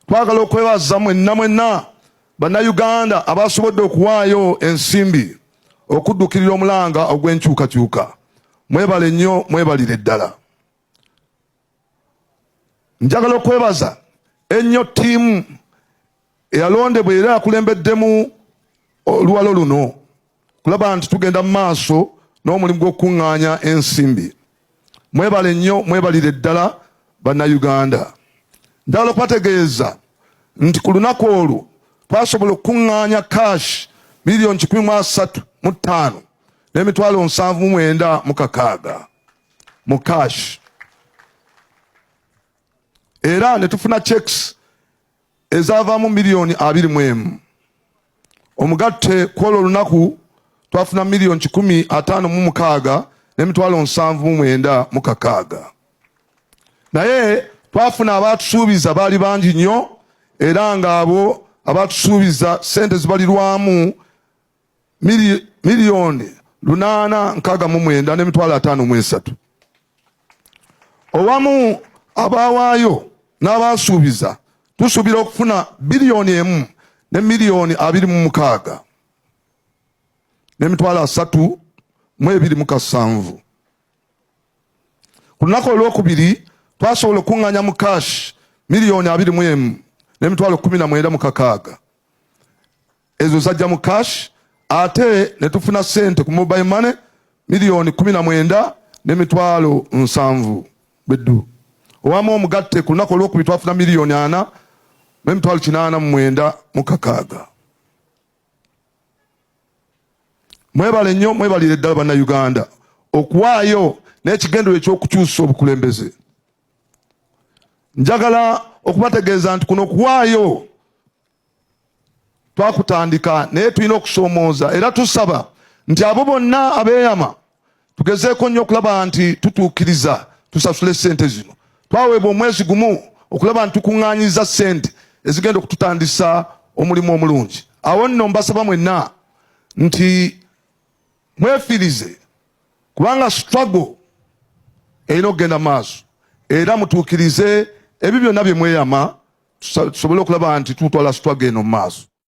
twagala okwebaza mwenna bannayuganda abasobodde okuwaayo ensimbi okuddukirira omulanga ogw'enkyukakyuka. Mwebale nnyo, mwebalire ddala. Njagala okwebaza ennyo ttiimu eyalondebwa era yakulembeddemu oluwalo luno kulaba nti tugenda mu maaso n'omulimu gw'okukuŋŋaanya ensimbi. Mwebale nnyo, mwebalire ddala bannayuganda. Njagala okubategeeza nti ku lunaku olwo twasobola okukuŋŋaanya kashi miliyoni 135 n'emitwalo 796 mu kashi. Era ne tufuna checks ezavaamu miliyoni 21. Omugatte kwolwo olunaku twafuna miliyoni 156 n'emitwalo 796. Naye twafuna abatusuubiza baali bangi nnyo, era ng'abo abatusuubiza sente zibalirwamu miliyoni 869 n'emitwalo 53. Owamu abawaayo n'abasuubiza tusuubira okufuna biliyoni 1 ne miliyoni 26 n'emitwalo 32,207. Ku lunaku olwokubiri twasobola okuŋŋaanya mu kashi miliyoni 21 n'emitwalo 19,600. Ezo zajja mu kashi, ate ne tufuna sente ku mobile money miliyoni 19 n'emitwalo 7 beddu. Owamu omugatte ku lunaku olwokubiri twafuna miliyoni 4 n'emitwalo 89,600. Mwebale nnyo, mwebalire ddala bannayuganda okuwaayo n'ekigendero eky'okukyusa obukulembeze. Njagala okubategeeza nti kuno okuwaayo twakutandika, naye tulina okusoomooza era tusaba nti abo bonna abeeyama tugezeeko nnyo okulaba nti tutuukiriza tusasule sente zino. Twaweebwa omwezi gumu okulaba nti tukuŋŋaanyiza sente ezigenda okututandisa omulimu omulungi. Awo nno mbasaba mwenna nti mwefiirize, kubanga struggle erina okugenda maaso, era mutuukirize ebyo byonna bye mweyama tusobole okulaba nti tutwala struggle eno maaso.